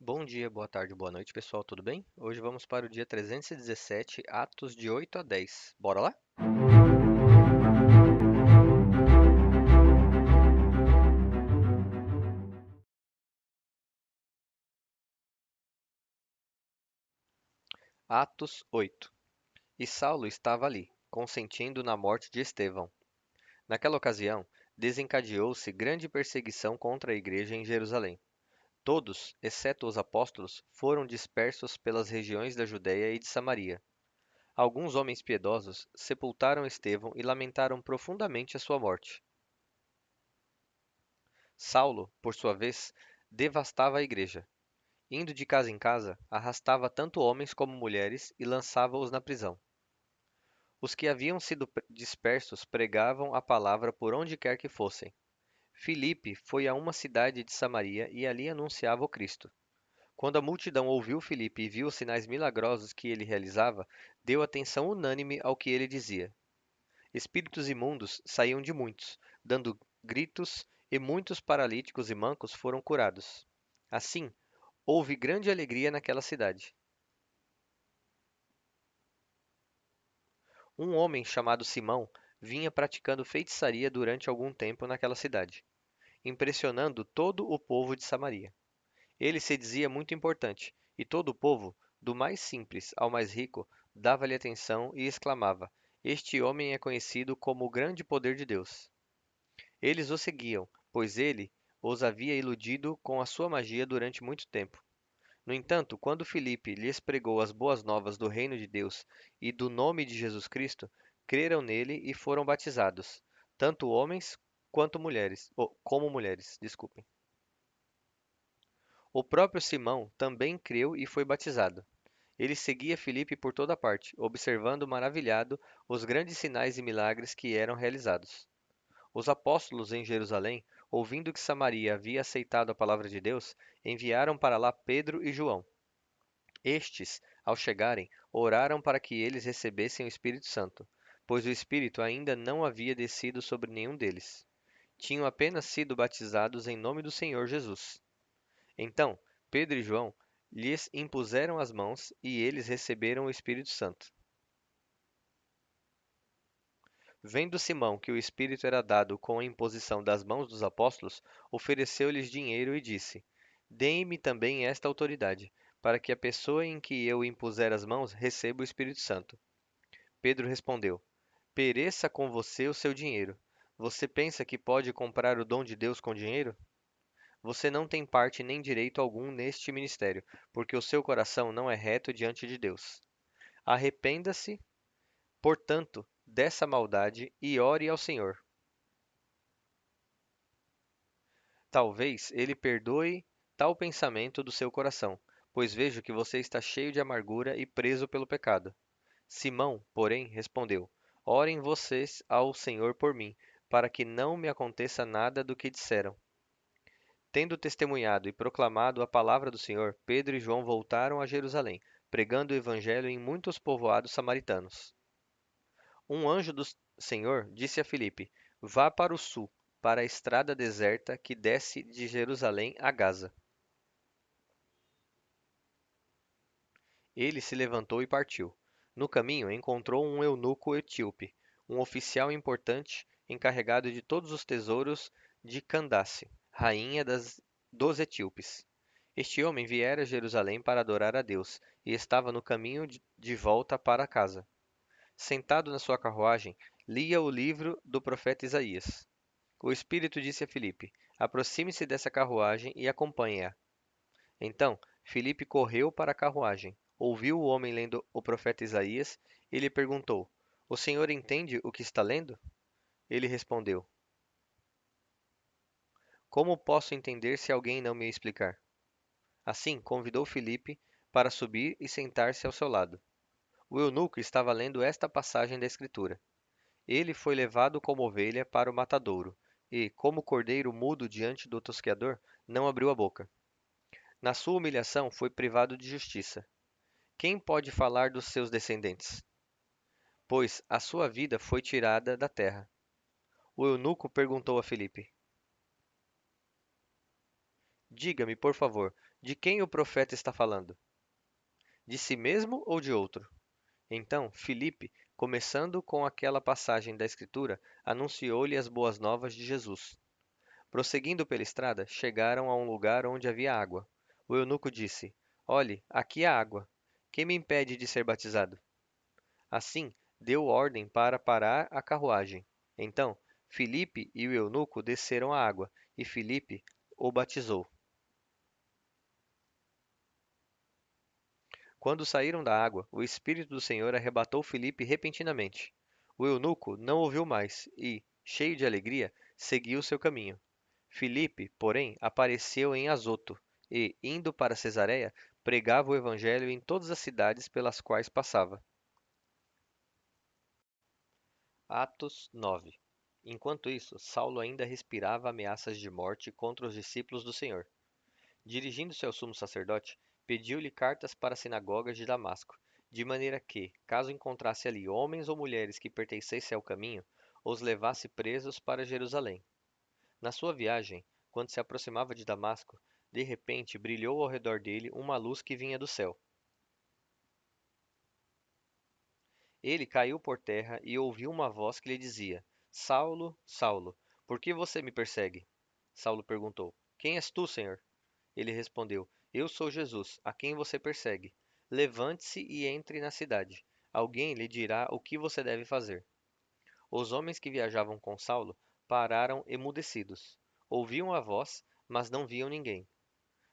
Bom dia, boa tarde, boa noite, pessoal, tudo bem? Hoje vamos para o dia 317, Atos de 8 a 10. Bora lá? Atos 8. E Saulo estava ali, consentindo na morte de Estevão. Naquela ocasião, desencadeou-se grande perseguição contra a igreja em Jerusalém. Todos, exceto os apóstolos, foram dispersos pelas regiões da Judéia e de Samaria. Alguns homens piedosos sepultaram Estevão e lamentaram profundamente a sua morte. Saulo, por sua vez, devastava a igreja. Indo de casa em casa, arrastava tanto homens como mulheres e lançava-os na prisão. Os que haviam sido dispersos pregavam a palavra por onde quer que fossem. Filipe foi a uma cidade de Samaria e ali anunciava o Cristo. Quando a multidão ouviu Filipe e viu os sinais milagrosos que ele realizava, deu atenção unânime ao que ele dizia. Espíritos imundos saíam de muitos, dando gritos, e muitos paralíticos e mancos foram curados. Assim, houve grande alegria naquela cidade. Um homem chamado Simão vinha praticando feitiçaria durante algum tempo naquela cidade, impressionando todo o povo de Samaria. Ele se dizia muito importante, e todo o povo, do mais simples ao mais rico, dava-lhe atenção e exclamava: Este homem é conhecido como o grande poder de Deus. Eles o seguiam, pois ele os havia iludido com a sua magia durante muito tempo. No entanto, quando Filipe lhes pregou as boas novas do reino de Deus e do nome de Jesus Cristo, creram nele e foram batizados, tanto homens quanto mulheres, como mulheres, desculpem. O próprio Simão também creu e foi batizado. Ele seguia Filipe por toda parte, observando maravilhado os grandes sinais e milagres que eram realizados. Os apóstolos em Jerusalém, ouvindo que Samaria havia aceitado a palavra de Deus, enviaram para lá Pedro e João. Estes, ao chegarem, oraram para que eles recebessem o Espírito Santo, pois o Espírito ainda não havia descido sobre nenhum deles. Tinham apenas sido batizados em nome do Senhor Jesus. Então, Pedro e João lhes impuseram as mãos e eles receberam o Espírito Santo. Vendo Simão que o Espírito era dado com a imposição das mãos dos apóstolos, ofereceu-lhes dinheiro e disse: Deem-me também esta autoridade, para que a pessoa em que eu impuser as mãos receba o Espírito Santo. Pedro respondeu: Pereça com você o seu dinheiro. Você pensa que pode comprar o dom de Deus com dinheiro? Você não tem parte nem direito algum neste ministério, porque o seu coração não é reto diante de Deus. Arrependa-se, portanto, dessa maldade e ore ao Senhor. Talvez ele perdoe tal pensamento do seu coração, pois vejo que você está cheio de amargura e preso pelo pecado. Simão, porém, respondeu: Orem vocês ao Senhor por mim, para que não me aconteça nada do que disseram. Tendo testemunhado e proclamado a palavra do Senhor, Pedro e João voltaram a Jerusalém, pregando o evangelho em muitos povoados samaritanos. Um anjo do Senhor disse a Filipe: Vá para o sul, para a estrada deserta que desce de Jerusalém a Gaza. Ele se levantou e partiu. No caminho, encontrou um eunuco etíope, um oficial importante encarregado de todos os tesouros de Candace, rainha dos etíopes. Este homem viera a Jerusalém para adorar a Deus e estava no caminho de volta para casa. Sentado na sua carruagem, lia o livro do profeta Isaías. O Espírito disse a Filipe: Aproxime-se dessa carruagem e acompanhe-a. Então, Filipe correu para a carruagem, ouviu o homem lendo o profeta Isaías e lhe perguntou: O senhor entende o que está lendo? Ele respondeu: Como posso entender se alguém não me explicar? Assim, convidou Filipe para subir e sentar-se ao seu lado. O eunuco estava lendo esta passagem da Escritura. Ele foi levado como ovelha para o matadouro, e, como cordeiro mudo diante do tosqueador, não abriu a boca. Na sua humilhação foi privado de justiça. Quem pode falar dos seus descendentes? Pois a sua vida foi tirada da terra. O eunuco perguntou a Filipe: Diga-me, por favor, de quem o profeta está falando? De si mesmo ou de outro? Então, Filipe, começando com aquela passagem da Escritura, anunciou-lhe as boas novas de Jesus. Prosseguindo pela estrada, chegaram a um lugar onde havia água. O eunuco disse: Olhe, aqui há água. Quem me impede de ser batizado? Assim, deu ordem para parar a carruagem. Então, Filipe e o eunuco desceram à água, e Filipe o batizou. Quando saíram da água, o Espírito do Senhor arrebatou Filipe repentinamente. O eunuco não ouviu mais e, cheio de alegria, seguiu seu caminho. Filipe, porém, apareceu em Azoto e, indo para Cesareia, pregava o evangelho em todas as cidades pelas quais passava. Atos 9. Enquanto isso, Saulo ainda respirava ameaças de morte contra os discípulos do Senhor. Dirigindo-se ao sumo sacerdote, pediu-lhe cartas para as sinagogas de Damasco, de maneira que, caso encontrasse ali homens ou mulheres que pertencessem ao caminho, os levasse presos para Jerusalém. Na sua viagem, quando se aproximava de Damasco, de repente brilhou ao redor dele uma luz que vinha do céu. Ele caiu por terra e ouviu uma voz que lhe dizia: Saulo, Saulo, por que você me persegue? Saulo perguntou: Quem és tu, Senhor? Ele respondeu: Eu sou Jesus, a quem você persegue. Levante-se e entre na cidade. Alguém lhe dirá o que você deve fazer. Os homens que viajavam com Saulo pararam emudecidos. Ouviam a voz, mas não viam ninguém.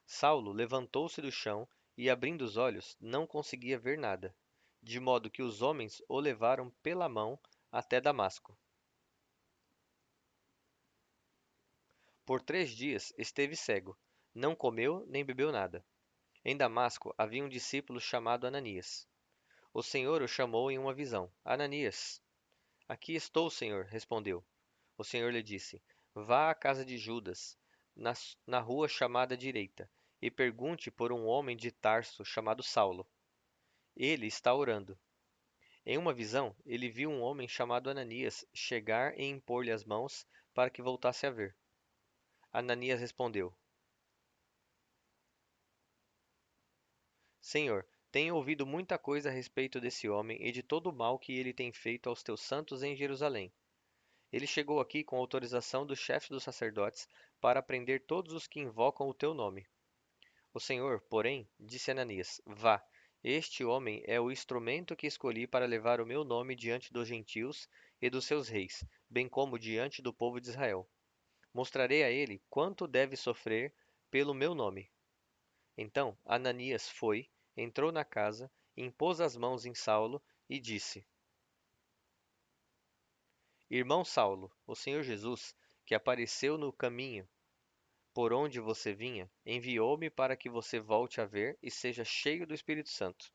Saulo levantou-se do chão e, abrindo os olhos, não conseguia ver nada, de modo que os homens o levaram pela mão até Damasco. Por 3 dias esteve cego, não comeu nem bebeu nada. Em Damasco havia um discípulo chamado Ananias. O Senhor o chamou em uma visão. Ananias. Aqui estou, Senhor, respondeu. O Senhor lhe disse: Vá à casa de Judas, na rua chamada Direita, e pergunte por um homem de Tarso chamado Saulo. Ele está orando. Em uma visão, ele viu um homem chamado Ananias chegar e impor-lhe as mãos para que voltasse a ver. Ananias respondeu: Senhor, tenho ouvido muita coisa a respeito desse homem e de todo o mal que ele tem feito aos teus santos em Jerusalém. Ele chegou aqui com autorização do chefe dos sacerdotes para prender todos os que invocam o teu nome. O Senhor, porém, disse a Ananias: Vá, este homem é o instrumento que escolhi para levar o meu nome diante dos gentios e dos seus reis, bem como diante do povo de Israel. Mostrarei a ele quanto deve sofrer pelo meu nome. Então Ananias foi, entrou na casa, impôs as mãos em Saulo e disse: Irmão Saulo, o Senhor Jesus, que apareceu no caminho por onde você vinha, enviou-me para que você volte a ver e seja cheio do Espírito Santo.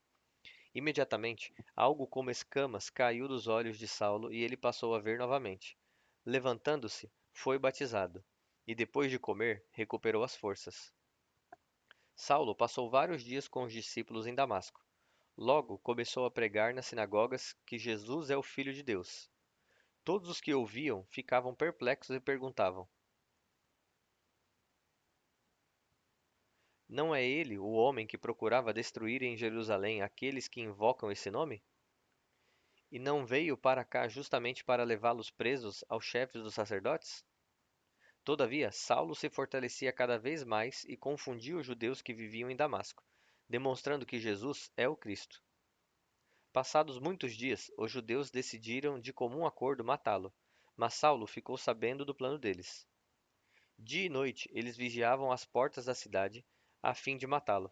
Imediatamente, algo como escamas caiu dos olhos de Saulo e ele passou a ver novamente. Levantando-se, foi batizado, e depois de comer, recuperou as forças. Saulo passou vários dias com os discípulos em Damasco. Logo começou a pregar nas sinagogas que Jesus é o Filho de Deus. Todos os que ouviam ficavam perplexos e perguntavam: Não é ele o homem que procurava destruir em Jerusalém aqueles que invocam esse nome? E não veio para cá justamente para levá-los presos aos chefes dos sacerdotes? Todavia, Saulo se fortalecia cada vez mais e confundia os judeus que viviam em Damasco, demonstrando que Jesus é o Cristo. Passados muitos dias, os judeus decidiram de comum acordo matá-lo, mas Saulo ficou sabendo do plano deles. Dia e noite eles vigiavam as portas da cidade, a fim de matá-lo.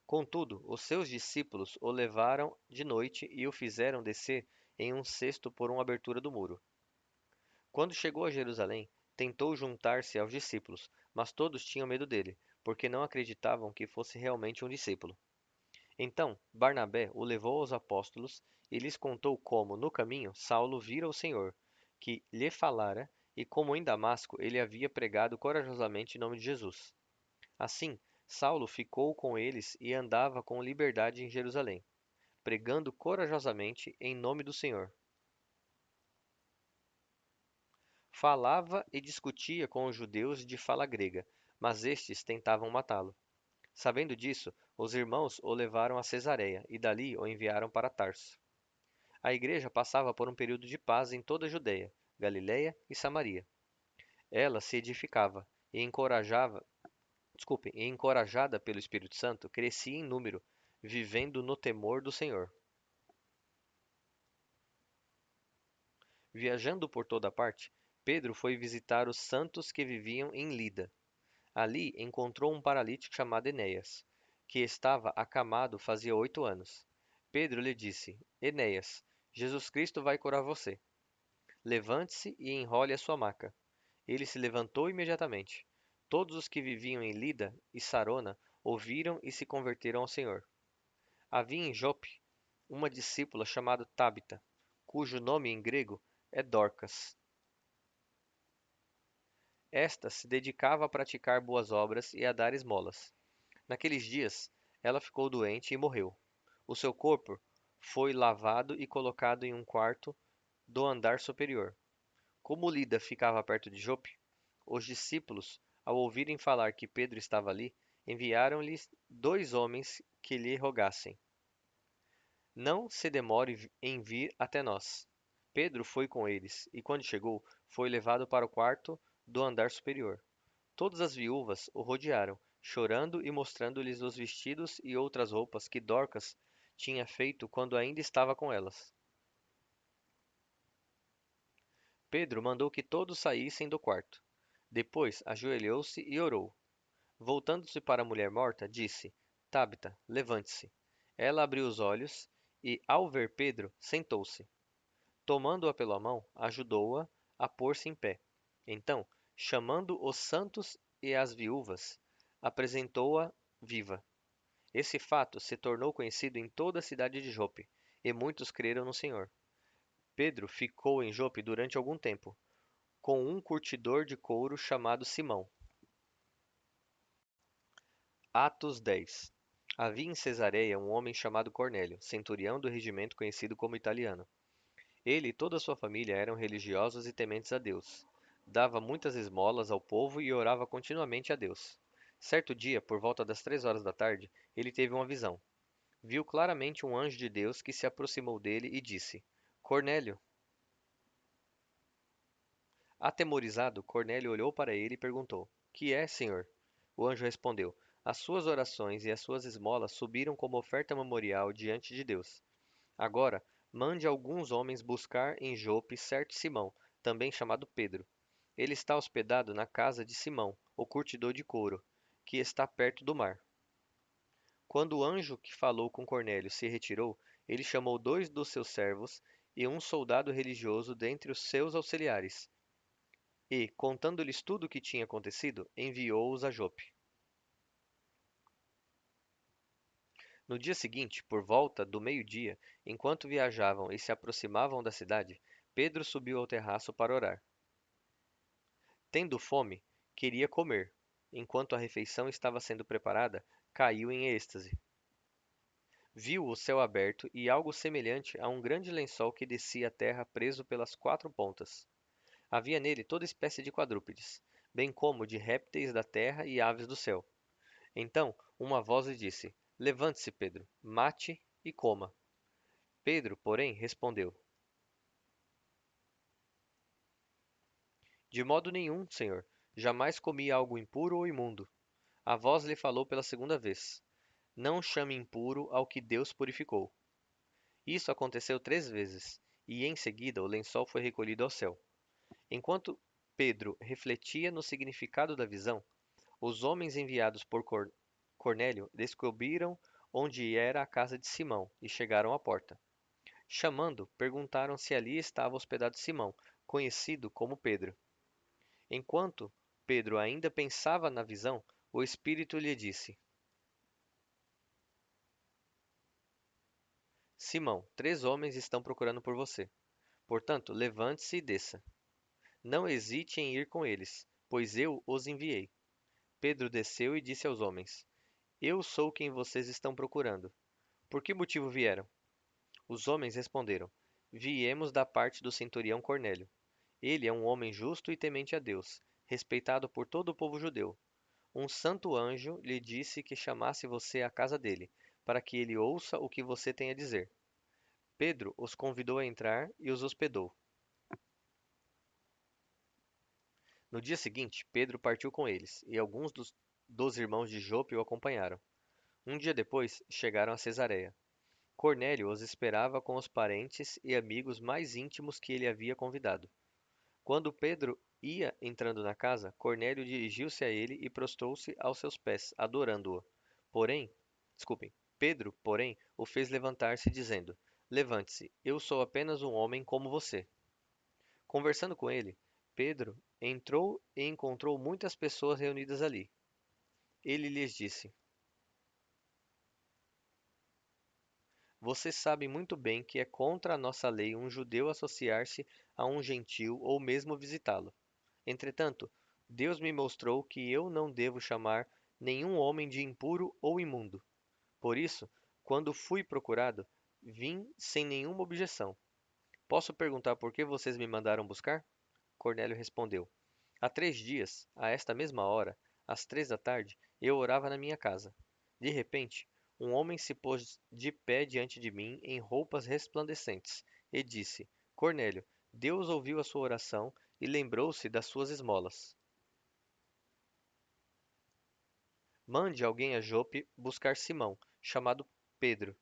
Contudo, os seus discípulos o levaram de noite e o fizeram descer em um cesto por uma abertura do muro. Quando chegou a Jerusalém, tentou juntar-se aos discípulos, mas todos tinham medo dele, porque não acreditavam que fosse realmente um discípulo. Então, Barnabé o levou aos apóstolos e lhes contou como, no caminho, Saulo vira o Senhor, que lhe falara, e como em Damasco ele havia pregado corajosamente em nome de Jesus. Assim, Saulo ficou com eles e andava com liberdade em Jerusalém, pregando corajosamente em nome do Senhor. Falava e discutia com os judeus de fala grega, mas estes tentavam matá-lo. Sabendo disso, os irmãos o levaram a Cesareia e dali o enviaram para Tarso. A igreja passava por um período de paz em toda a Judeia, Galiléia e Samaria. Ela se edificava e encorajada pelo Espírito Santo, crescia em número, vivendo no temor do Senhor. Viajando por toda parte, Pedro foi visitar os santos que viviam em Lida. Ali encontrou um paralítico chamado Enéas, que estava acamado fazia 8 anos. Pedro lhe disse: Enéas, Jesus Cristo vai curar você. Levante-se e enrole a sua maca. Ele se levantou imediatamente. Todos os que viviam em Lida e Sarona ouviram e se converteram ao Senhor. Havia em Jope uma discípula chamada Tabita, cujo nome em grego é Dorcas. Esta se dedicava a praticar boas obras e a dar esmolas. Naqueles dias, ela ficou doente e morreu. O seu corpo foi lavado e colocado em um quarto do andar superior. Como Lida ficava perto de Jope, os discípulos, ao ouvirem falar que Pedro estava ali, enviaram-lhe 2 homens que lhe rogassem: Não se demore em vir até nós. Pedro foi com eles, e quando chegou, foi levado para o quarto do andar superior. Todas as viúvas o rodearam, chorando e mostrando-lhes os vestidos e outras roupas que Dorcas tinha feito quando ainda estava com elas. Pedro mandou que todos saíssem do quarto. Depois ajoelhou-se e orou. Voltando-se para a mulher morta, disse: Tabita, levante-se. Ela abriu os olhos e, ao ver Pedro, sentou-se. Tomando-a pela mão, ajudou-a a pôr-se em pé. Então, chamando os santos e as viúvas, apresentou-a viva. Esse fato se tornou conhecido em toda a cidade de Jope, e muitos creram no Senhor. Pedro ficou em Jope durante algum tempo, com um curtidor de couro chamado Simão. Atos 10. Havia em Cesareia um homem chamado Cornélio, centurião do regimento conhecido como italiano. Ele e toda a sua família eram religiosos e tementes a Deus. Dava muitas esmolas ao povo e orava continuamente a Deus. Certo dia, por volta das 3 horas da tarde, ele teve uma visão. Viu claramente um anjo de Deus que se aproximou dele e disse: Cornélio. Atemorizado, Cornélio olhou para ele e perguntou: Que é, senhor? O anjo respondeu: As suas orações e as suas esmolas subiram como oferta memorial diante de Deus. Agora, mande alguns homens buscar em Jope certo Simão, também chamado Pedro. Ele está hospedado na casa de Simão, o curtidor de couro, que está perto do mar. Quando o anjo que falou com Cornélio se retirou, ele chamou 2 dos seus servos e um soldado religioso dentre os seus auxiliares, e, contando-lhes tudo o que tinha acontecido, enviou-os a Jope. No dia seguinte, por volta do meio-dia, enquanto viajavam e se aproximavam da cidade, Pedro subiu ao terraço para orar. Tendo fome, queria comer. Enquanto a refeição estava sendo preparada, caiu em êxtase. Viu o céu aberto e algo semelhante a um grande lençol que descia à terra preso pelas 4 pontas. Havia nele toda espécie de quadrúpedes, bem como de répteis da terra e aves do céu. Então uma voz lhe disse: Levante-se, Pedro, mate e coma. Pedro, porém, respondeu: De modo nenhum, senhor. Jamais comi algo impuro ou imundo. A voz lhe falou pela segunda vez: Não chame impuro ao que Deus purificou. Isso aconteceu 3 vezes, e em seguida o lençol foi recolhido ao céu. Enquanto Pedro refletia no significado da visão, os homens enviados por Cornélio descobriram onde era a casa de Simão e chegaram à porta. Chamando, perguntaram se ali estava hospedado Simão, conhecido como Pedro. Enquanto Pedro ainda pensava na visão, o Espírito lhe disse: Simão, 3 homens estão procurando por você. Portanto, levante-se e desça. Não hesite em ir com eles, pois eu os enviei. Pedro desceu e disse aos homens: Eu sou quem vocês estão procurando. Por que motivo vieram? Os homens responderam: Viemos da parte do centurião Cornélio. Ele é um homem justo e temente a Deus, respeitado por todo o povo judeu. Um santo anjo lhe disse que chamasse você à casa dele, para que ele ouça o que você tem a dizer. Pedro os convidou a entrar e os hospedou. No dia seguinte, Pedro partiu com eles, e alguns dos irmãos de Jope o acompanharam. Um dia depois, chegaram a Cesareia. Cornélio os esperava com os parentes e amigos mais íntimos que ele havia convidado. Quando Pedro ia entrando na casa, Cornélio dirigiu-se a ele e prostrou-se aos seus pés, adorando-o. Porém, desculpem, Pedro, porém, o fez levantar-se, dizendo: Levante-se, eu sou apenas um homem como você. Conversando com ele, Pedro entrou e encontrou muitas pessoas reunidas ali. Ele lhes disse: Vocês sabem muito bem que é contra a nossa lei um judeu associar-se a um gentil ou mesmo visitá-lo. Entretanto, Deus me mostrou que eu não devo chamar nenhum homem de impuro ou imundo. Por isso, quando fui procurado, vim sem nenhuma objeção. Posso perguntar por que vocês me mandaram buscar? Cornélio respondeu: Há 3 dias, a esta mesma hora, às 3 da tarde, eu orava na minha casa. De repente, um homem se pôs de pé diante de mim em roupas resplandecentes e disse: Cornélio, Deus ouviu a sua oração e lembrou-se das suas esmolas. Mande alguém a Jope buscar Simão, chamado Pedro.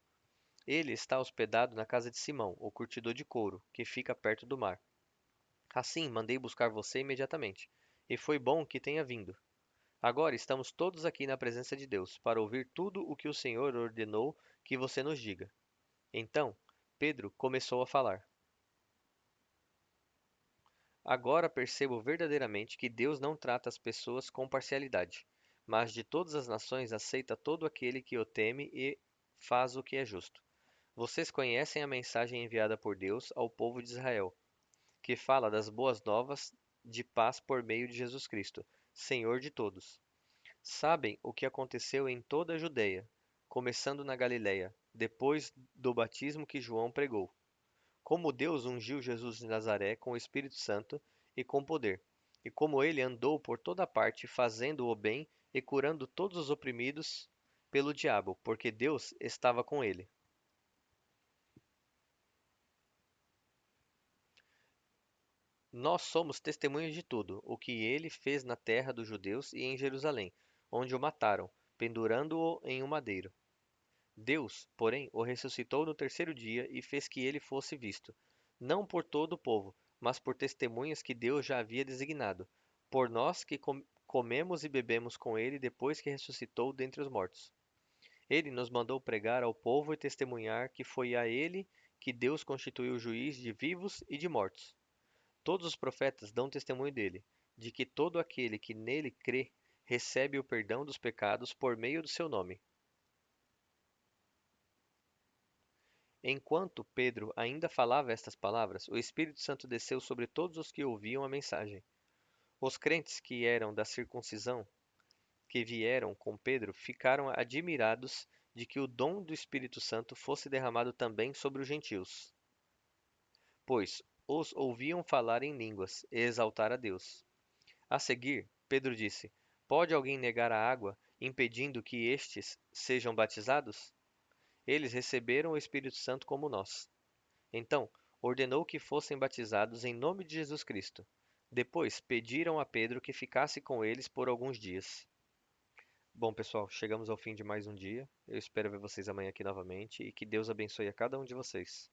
Ele está hospedado na casa de Simão, o curtidor de couro, que fica perto do mar. Assim, mandei buscar você imediatamente, e foi bom que tenha vindo. Agora estamos todos aqui na presença de Deus, para ouvir tudo o que o Senhor ordenou que você nos diga. Então, Pedro começou a falar. Agora percebo verdadeiramente que Deus não trata as pessoas com parcialidade, mas de todas as nações aceita todo aquele que o teme e faz o que é justo. Vocês conhecem a mensagem enviada por Deus ao povo de Israel, que fala das boas novas de paz por meio de Jesus Cristo, Senhor de todos. Sabem o que aconteceu em toda a Judeia, começando na Galiléia, depois do batismo que João pregou. Como Deus ungiu Jesus de Nazaré com o Espírito Santo e com poder, e como ele andou por toda parte fazendo o bem e curando todos os oprimidos pelo diabo, porque Deus estava com ele. Nós somos testemunhas de tudo o que ele fez na terra dos judeus e em Jerusalém, onde o mataram, pendurando-o em um madeiro. Deus, porém, o ressuscitou no terceiro dia e fez que ele fosse visto, não por todo o povo, mas por testemunhas que Deus já havia designado, por nós que comemos e bebemos com ele depois que ressuscitou dentre os mortos. Ele nos mandou pregar ao povo e testemunhar que foi a ele que Deus constituiu juiz de vivos e de mortos. Todos os profetas dão testemunho dele, de que todo aquele que nele crê recebe o perdão dos pecados por meio do seu nome. Enquanto Pedro ainda falava estas palavras, o Espírito Santo desceu sobre todos os que ouviam a mensagem. Os crentes que eram da circuncisão, que vieram com Pedro, ficaram admirados de que o dom do Espírito Santo fosse derramado também sobre os gentios, pois os ouviam falar em línguas e exaltar a Deus. A seguir, Pedro disse: Pode alguém negar a água, impedindo que estes sejam batizados? Eles receberam o Espírito Santo como nós. Então, ordenou que fossem batizados em nome de Jesus Cristo. Depois, pediram a Pedro que ficasse com eles por alguns dias. Bom, pessoal, chegamos ao fim de mais um dia. Eu espero ver vocês amanhã aqui novamente e que Deus abençoe a cada um de vocês.